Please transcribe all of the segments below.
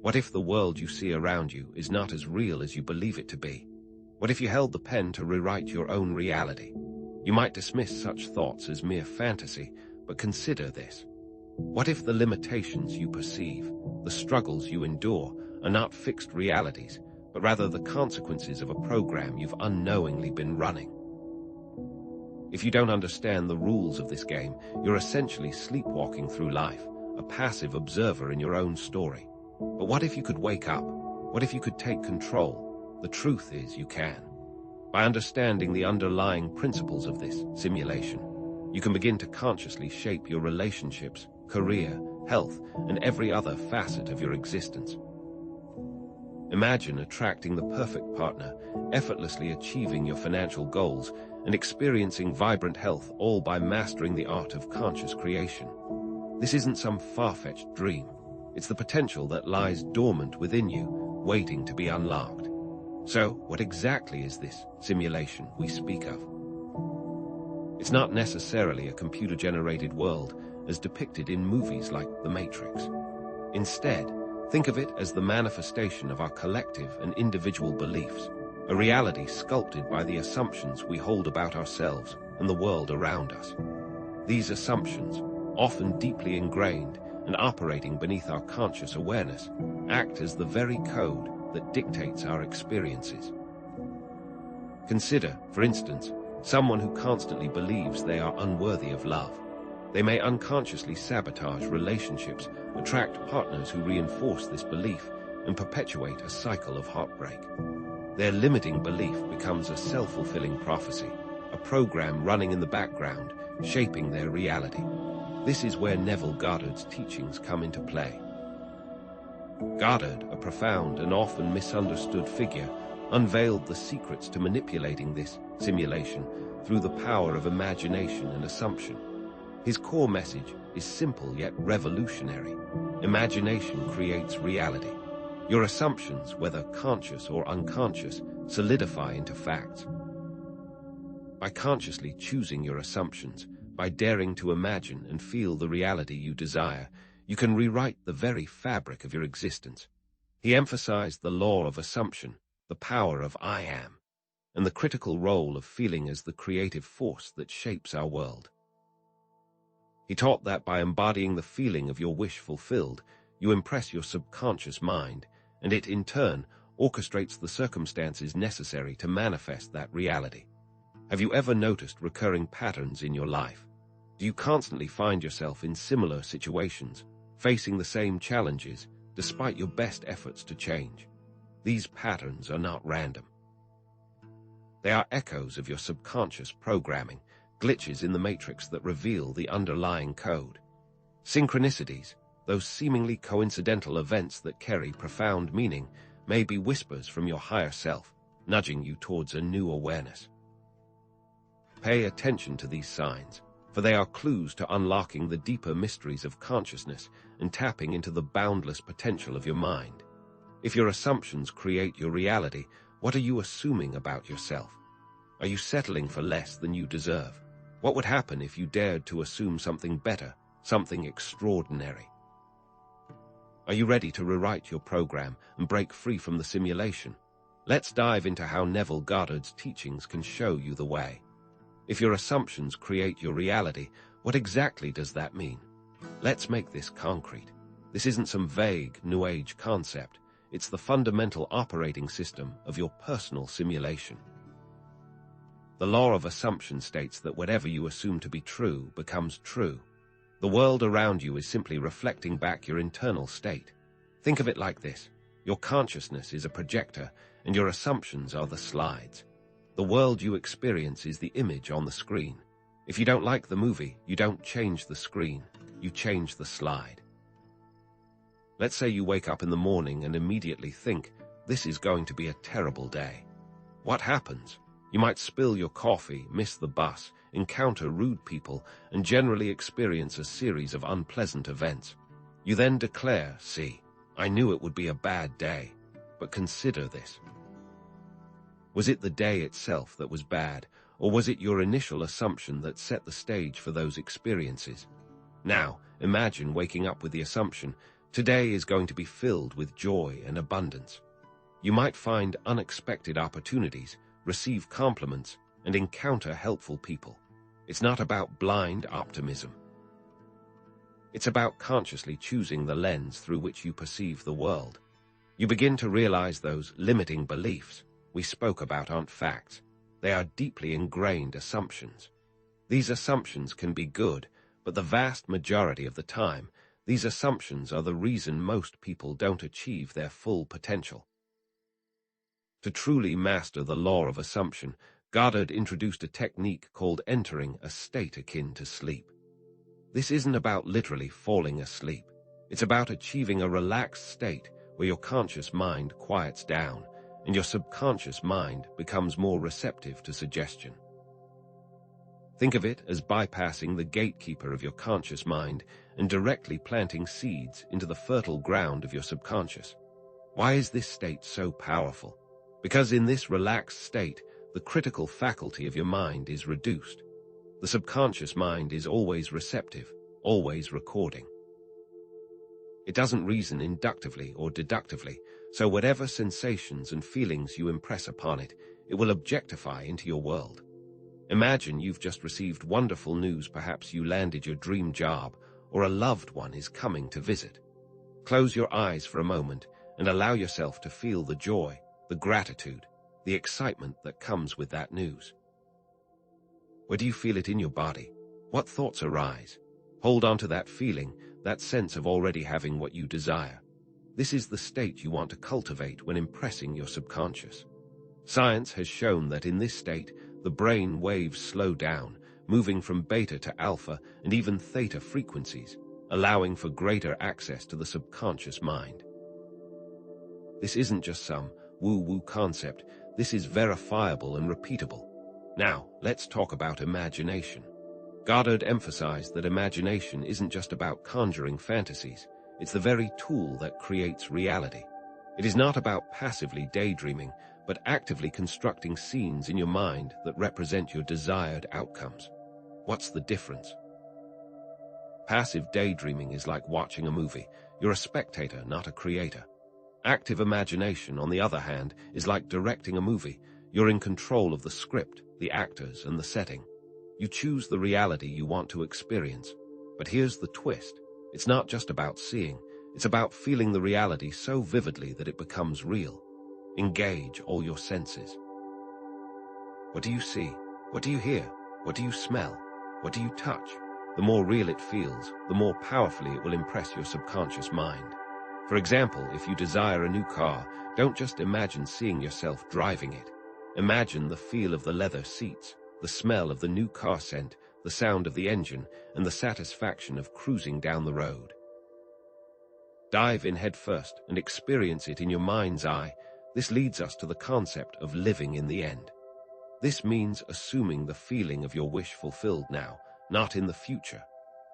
What if the world you see around you is not as real as you believe it to be? What if you held the pen to rewrite your own reality? You might dismiss such thoughts as mere fantasy, but consider this. What if the limitations you perceive, the struggles you endure, are not fixed realities, but rather the consequences of a program you've unknowingly been running? If you don't understand the rules of this game, you're essentially sleepwalking through life, a passive observer in your own story. But what if you could wake up? What if you could take control? The truth is you can. By understanding the underlying principles of this simulation, you can begin to consciously shape your relationships, career, health, and every other facet of your existence. Imagine attracting the perfect partner, effortlessly achieving your financial goals, and experiencing vibrant health, all by mastering the art of conscious creation. This isn't some far-fetched dream. It's the potential that lies dormant within you, waiting to be unlocked. So, what exactly is this simulation we speak of? It's not necessarily a computer-generated world as depicted in movies like The Matrix. Instead, think of it as the manifestation of our collective and individual beliefs, a reality sculpted by the assumptions we hold about ourselves and the world around us. These assumptions, often deeply ingrained and operating beneath our conscious awareness, act as the very code that dictates our experiences. Consider, for instance, someone who constantly believes they are unworthy of love. They may unconsciously sabotage relationships, attract partners who reinforce this belief, and perpetuate a cycle of heartbreak. Their limiting belief becomes a self-fulfilling prophecy, a program running in the background, shaping their reality. This is where Neville Goddard's teachings come into play. Goddard, a profound and often misunderstood figure, unveiled the secrets to manipulating this simulation through the power of imagination and assumption. His core message is simple yet revolutionary. Imagination creates reality. Your assumptions, whether conscious or unconscious, solidify into facts. By consciously choosing your assumptions, by daring to imagine and feel the reality you desire, you can rewrite the very fabric of your existence. He emphasized the law of assumption, the power of I am, and the critical role of feeling as the creative force that shapes our world. He taught that by embodying the feeling of your wish fulfilled, you impress your subconscious mind, and it, in turn, orchestrates the circumstances necessary to manifest that reality. Have you ever noticed recurring patterns in your life? Do you constantly find yourself in similar situations, facing the same challenges, despite your best efforts to change? These patterns are not random. They are echoes of your subconscious programming, glitches in the matrix that reveal the underlying code. Synchronicities, those seemingly coincidental events that carry profound meaning, may be whispers from your higher self, nudging you towards a new awareness. Pay attention to these signs, for they are clues to unlocking the deeper mysteries of consciousness and tapping into the boundless potential of your mind. If your assumptions create your reality, what are you assuming about yourself? Are you settling for less than you deserve? What would happen if you dared to assume something better, something extraordinary? Are you ready to rewrite your program and break free from the simulation? Let's dive into how Neville Goddard's teachings can show you the way. If your assumptions create your reality, what exactly does that mean? Let's make this concrete. This isn't some vague, New Age concept. It's the fundamental operating system of your personal simulation. The law of assumption states that whatever you assume to be true becomes true. The world around you is simply reflecting back your internal state. Think of it like this. Your consciousness is a projector, and your assumptions are the slides. The world you experience is the image on the screen. If you don't like the movie, you don't change the screen, you change the slide. Let's say you wake up in the morning and immediately think, this is going to be a terrible day. What happens? You might spill your coffee, miss the bus, encounter rude people, and generally experience a series of unpleasant events. You then declare, see, I knew it would be a bad day, but consider this. Was it the day itself that was bad, or was it your initial assumption that set the stage for those experiences? Now, imagine waking up with the assumption, Today is going to be filled with joy and abundance. You might find unexpected opportunities, receive compliments, and encounter helpful people. It's not about blind optimism. It's about consciously choosing the lens through which you perceive the world. You begin to realize those limiting beliefs we spoke about aren't facts. They are deeply ingrained assumptions. These assumptions can be good, but the vast majority of the time, these assumptions are the reason most people don't achieve their full potential. To truly master the law of assumption, Goddard introduced a technique called entering a state akin to sleep. This isn't about literally falling asleep. It's about achieving a relaxed state where your conscious mind quiets down and your subconscious mind becomes more receptive to suggestion. Think of it as bypassing the gatekeeper of your conscious mind and directly planting seeds into the fertile ground of your subconscious. Why is this state so powerful? Because in this relaxed state, the critical faculty of your mind is reduced. The subconscious mind is always receptive, always recording. It doesn't reason inductively or deductively, so whatever sensations and feelings you impress upon it, it will objectify into your world. Imagine you've just received wonderful news, perhaps you landed your dream job, or a loved one is coming to visit. Close your eyes for a moment and allow yourself to feel the joy, the gratitude, the excitement that comes with that news. Where do you feel it in your body? What thoughts arise? Hold on to that feeling, that sense of already having what you desire. This is the state you want to cultivate when impressing your subconscious. Science has shown that in this state, the brain waves slow down, moving from beta to alpha and even theta frequencies, allowing for greater access to the subconscious mind. This isn't just some woo-woo concept. This is verifiable and repeatable. Now, let's talk about imagination. Goddard emphasized that imagination isn't just about conjuring fantasies. It's the very tool that creates reality. It is not about passively daydreaming, but actively constructing scenes in your mind that represent your desired outcomes. What's the difference? Passive daydreaming is like watching a movie. You're a spectator, not a creator. Active imagination, on the other hand, is like directing a movie. You're in control of the script, the actors, and the setting. You choose the reality you want to experience. But here's the twist. It's not just about seeing. It's about feeling the reality so vividly that it becomes real. Engage all your senses. What do you see? What do you hear? What do you smell? What do you touch? The more real it feels, the more powerfully it will impress your subconscious mind. For example, if you desire a new car, don't just imagine seeing yourself driving it. Imagine the feel of the leather seats, the smell of the new car scent, the sound of the engine, and the satisfaction of cruising down the road. Dive in head first and experience it in your mind's eye. This leads us to the concept of living in the end. This means assuming the feeling of your wish fulfilled now, not in the future.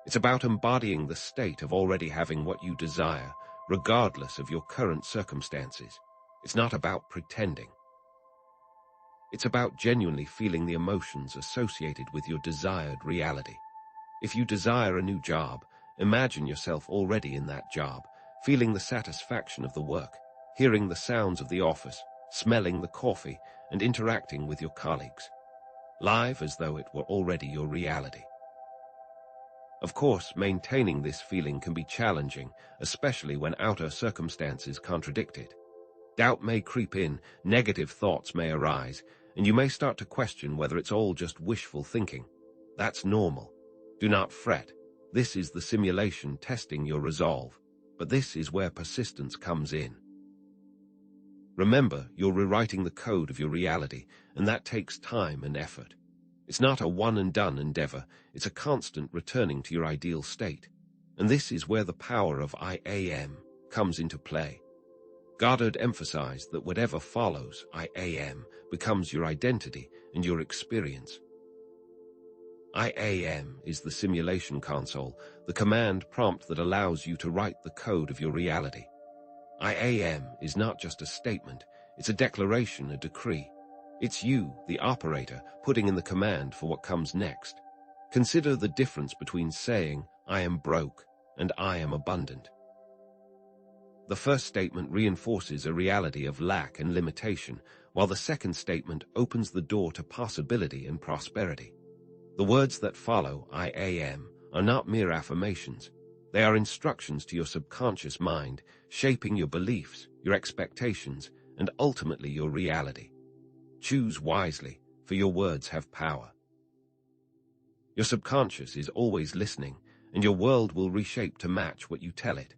It's about embodying the state of already having what you desire, regardless of your current circumstances. It's not about pretending. It's about genuinely feeling the emotions associated with your desired reality. If you desire a new job, imagine yourself already in that job, feeling the satisfaction of the work, hearing the sounds of the office, smelling the coffee, and interacting with your colleagues. Live as though it were already your reality. Of course, maintaining this feeling can be challenging, especially when outer circumstances contradict it. Doubt may creep in, negative thoughts may arise, and you may start to question whether it's all just wishful thinking. That's normal. Do not fret. This is the simulation testing your resolve. But this is where persistence comes in. Remember, you're rewriting the code of your reality, and that takes time and effort. It's not a one-and-done endeavor. It's a constant returning to your ideal state. And this is where the power of I am comes into play. Goddard emphasized that whatever follows I am becomes your identity and your experience. I am is the simulation console, the command prompt that allows you to write the code of your reality. I am is not just a statement, it's a declaration, a decree. It's you, the operator, putting in the command for what comes next. Consider the difference between saying, I am broke, and I am abundant. The first statement reinforces a reality of lack and limitation, while the second statement opens the door to possibility and prosperity. The words that follow, I am, are not mere affirmations. They are instructions to your subconscious mind, shaping your beliefs, your expectations, and ultimately your reality. Choose wisely, for your words have power. Your subconscious is always listening, and your world will reshape to match what you tell it.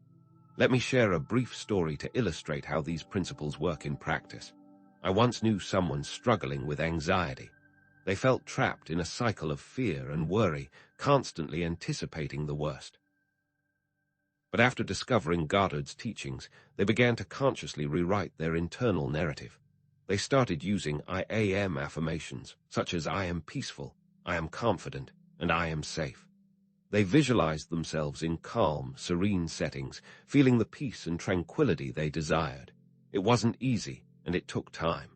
Let me share a brief story to illustrate how these principles work in practice. I once knew someone struggling with anxiety. They felt trapped in a cycle of fear and worry, constantly anticipating the worst. But after discovering Goddard's teachings, they began to consciously rewrite their internal narrative. They started using I am affirmations, such as I am peaceful, I am confident, and I am safe. They visualized themselves in calm, serene settings, feeling the peace and tranquility they desired. It wasn't easy, and it took time.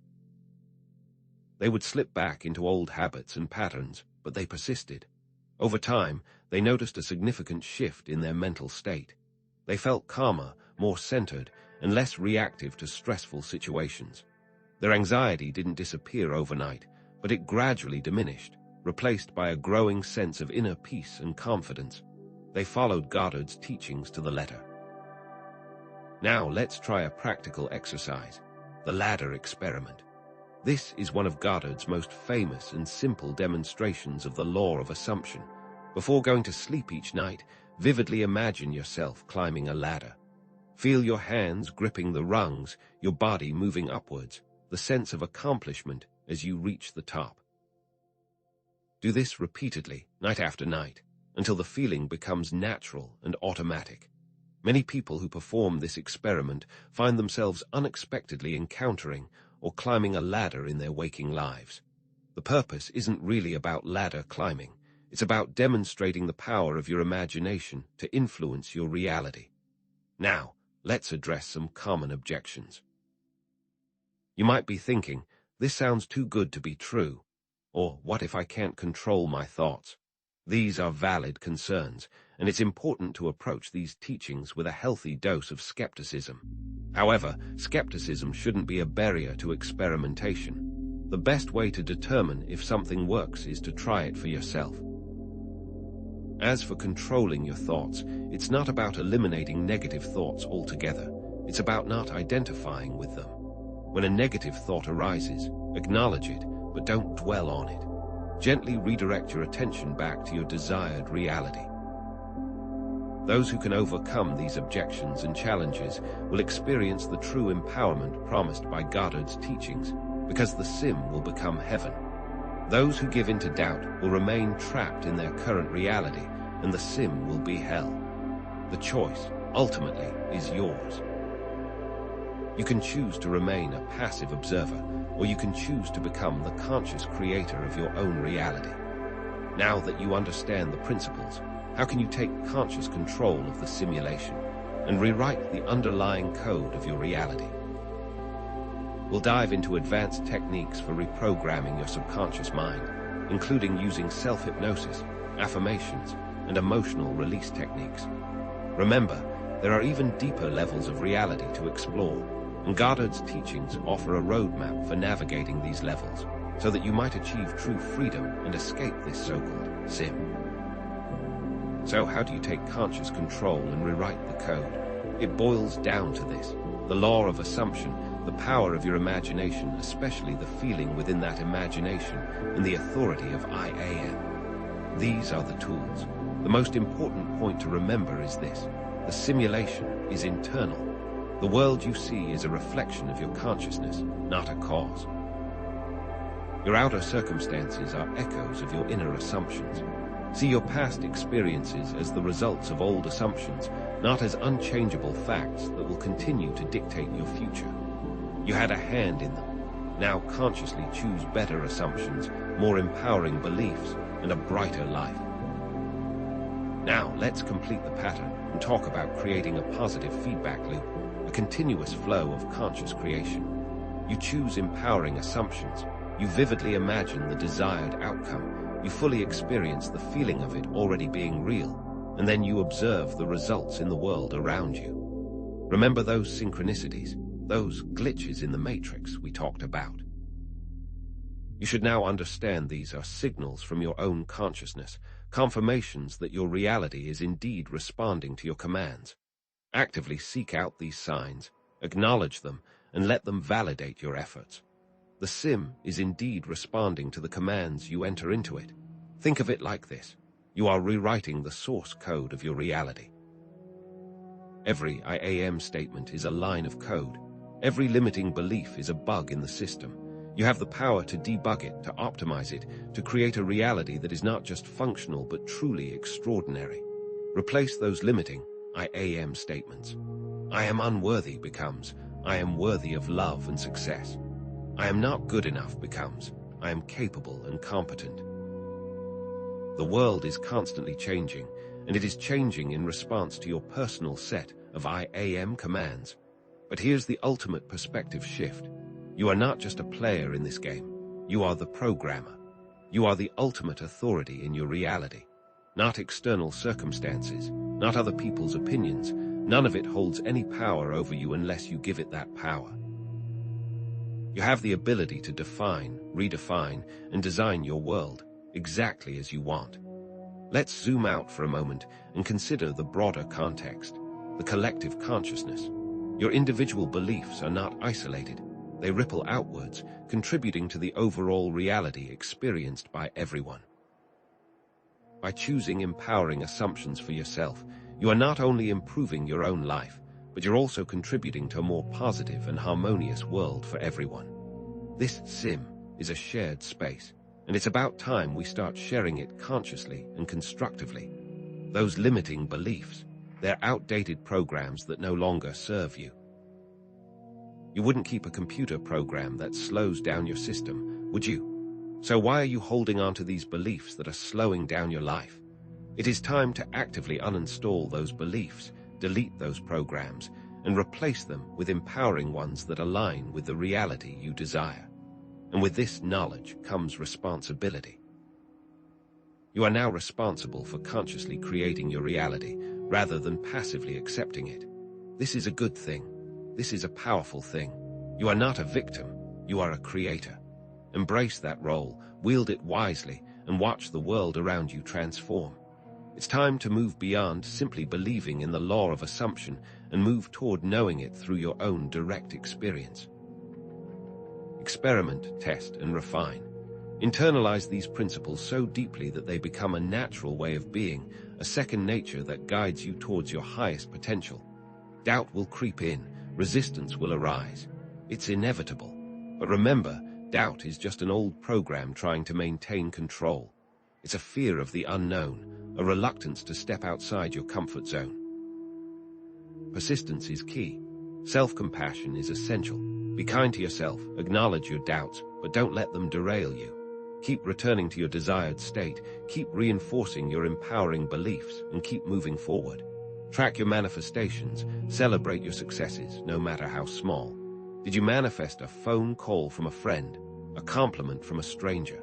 They would slip back into old habits and patterns, but they persisted. Over time, they noticed a significant shift in their mental state. They felt calmer, more centered, and less reactive to stressful situations. Their anxiety didn't disappear overnight, but it gradually diminished, replaced by a growing sense of inner peace and confidence. They followed Goddard's teachings to the letter. Now let's try a practical exercise, the ladder experiment. This is one of Goddard's most famous and simple demonstrations of the law of assumption. Before going to sleep each night, vividly imagine yourself climbing a ladder. Feel your hands gripping the rungs, your body moving upwards, the sense of accomplishment as you reach the top. Do this repeatedly, night after night, until the feeling becomes natural and automatic. Many people who perform this experiment find themselves unexpectedly encountering or climbing a ladder in their waking lives. The purpose isn't really about ladder climbing. It's about demonstrating the power of your imagination to influence your reality. Now, let's address some common objections. You might be thinking, this sounds too good to be true. Or, what if I can't control my thoughts? These are valid concerns, and it's important to approach these teachings with a healthy dose of skepticism. However, skepticism shouldn't be a barrier to experimentation. The best way to determine if something works is to try it for yourself. As for controlling your thoughts, it's not about eliminating negative thoughts altogether. It's about not identifying with them. When a negative thought arises, acknowledge it, but don't dwell on it. Gently redirect your attention back to your desired reality. Those who can overcome these objections and challenges will experience the true empowerment promised by Goddard's teachings, because the sim will become heaven. Those who give in to doubt will remain trapped in their current reality, and the sim will be hell. The choice, ultimately, is yours. You can choose to remain a passive observer, or you can choose to become the conscious creator of your own reality. Now that you understand the principles, how can you take conscious control of the simulation and rewrite the underlying code of your reality? We'll dive into advanced techniques for reprogramming your subconscious mind, including using self-hypnosis, affirmations, and emotional release techniques. Remember, there are even deeper levels of reality to explore, and Goddard's teachings offer a roadmap for navigating these levels, so that you might achieve true freedom and escape this so-called sim. So how do you take conscious control and rewrite the code? It boils down to this: the law of assumption, the power of your imagination, especially the feeling within that imagination, and the authority of I am. These are the tools. The most important point to remember is this: the simulation is internal. The world you see is a reflection of your consciousness, not a cause. Your outer circumstances are echoes of your inner assumptions. See your past experiences as the results of old assumptions, not as unchangeable facts that will continue to dictate your future. You had a hand in them. Now consciously choose better assumptions, more empowering beliefs, and a brighter life. Now let's complete the pattern and talk about creating a positive feedback loop, a continuous flow of conscious creation. You choose empowering assumptions. You vividly imagine the desired outcome. You fully experience the feeling of it already being real, and then you observe the results in the world around you. Remember those synchronicities, those glitches in the matrix we talked about. You should now understand these are signals from your own consciousness, confirmations that your reality is indeed responding to your commands. Actively seek out these signs, acknowledge them, and let them validate your efforts. The sim is indeed responding to the commands you enter into it. Think of it like this. You are rewriting the source code of your reality. Every I am statement is a line of code. Every limiting belief is a bug in the system. You have the power to debug it, to optimize it, to create a reality that is not just functional but truly extraordinary. Replace those limiting I am statements. I am unworthy becomes I am worthy of love and success. I am not good enough becomes I am capable and competent. The world is constantly changing, and it is changing in response to your personal set of I am commands. But here's the ultimate perspective shift. You are not just a player in this game. You are the programmer. You are the ultimate authority in your reality. Not external circumstances, not other people's opinions. None of it holds any power over you unless you give it that power. You have the ability to define, redefine, and design your world exactly as you want. Let's zoom out for a moment and consider the broader context, the collective consciousness. Your individual beliefs are not isolated. They ripple outwards, contributing to the overall reality experienced by everyone. By choosing empowering assumptions for yourself, you are not only improving your own life, but you're also contributing to a more positive and harmonious world for everyone. This sim is a shared space, and it's about time we start sharing it consciously and constructively. Those limiting beliefs, they're outdated programs that no longer serve you. You wouldn't keep a computer program that slows down your system, would you? So why are you holding on to these beliefs that are slowing down your life? It is time to actively uninstall those beliefs, delete those programs, and replace them with empowering ones that align with the reality you desire. And with this knowledge comes responsibility. You are now responsible for consciously creating your reality, rather than passively accepting it. This is a good thing. This is a powerful thing. You are not a victim, you are a creator. Embrace that role, wield it wisely, and watch the world around you transform. It's time to move beyond simply believing in the law of assumption and move toward knowing it through your own direct experience. Experiment, test, and refine. Internalize these principles so deeply that they become a natural way of being, a second nature that guides you towards your highest potential. Doubt will creep in, resistance will arise. It's inevitable. But remember, doubt is just an old program trying to maintain control. It's a fear of the unknown, a reluctance to step outside your comfort zone. Persistence is key. Self-compassion is essential. Be kind to yourself, acknowledge your doubts, but don't let them derail you. Keep returning to your desired state, keep reinforcing your empowering beliefs, and keep moving forward. Track your manifestations, celebrate your successes, no matter how small. Did you manifest a phone call from a friend, a compliment from a stranger,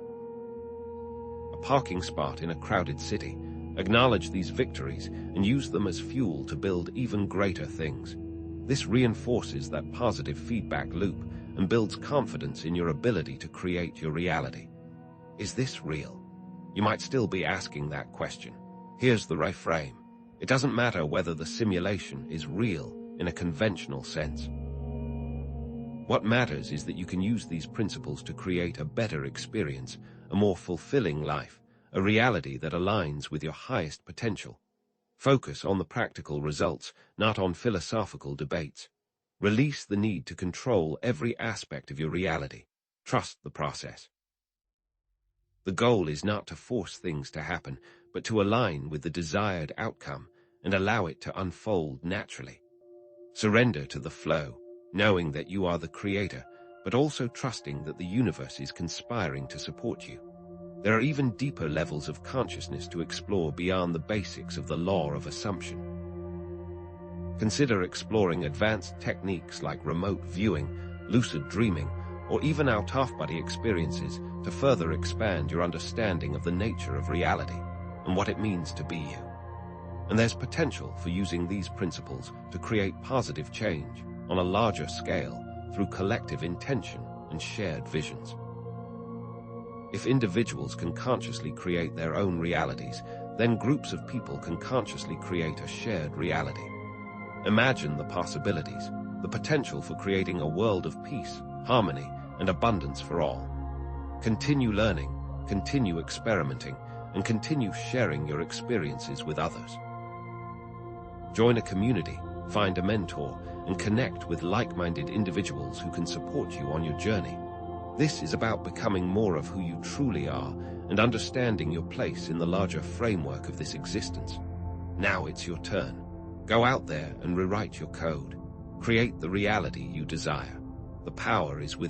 a parking spot in a crowded city? Acknowledge these victories and use them as fuel to build even greater things. This reinforces that positive feedback loop and builds confidence in your ability to create your reality. Is this real? You might still be asking that question. Here's the reframe. It doesn't matter whether the simulation is real in a conventional sense. What matters is that you can use these principles to create a better experience, a more fulfilling life, a reality that aligns with your highest potential. Focus on the practical results, not on philosophical debates. Release the need to control every aspect of your reality. Trust the process. The goal is not to force things to happen, but to align with the desired outcome and allow it to unfold naturally. Surrender to the flow, knowing that you are the creator, but also trusting that the universe is conspiring to support you. There are even deeper levels of consciousness to explore beyond the basics of the law of assumption. Consider exploring advanced techniques like remote viewing, lucid dreaming, or even out-of-body experiences to further expand your understanding of the nature of reality and what it means to be you. And there's potential for using these principles to create positive change on a larger scale through collective intention and shared visions. If individuals can consciously create their own realities, then groups of people can consciously create a shared reality. Imagine the possibilities, the potential for creating a world of peace, harmony, and abundance for all. Continue learning, continue experimenting, and continue sharing your experiences with others. Join a community, find a mentor, and connect with like-minded individuals who can support you on your journey. This is about becoming more of who you truly are and understanding your place in the larger framework of this existence. Now it's your turn. Go out there and rewrite your code. Create the reality you desire. The power is within.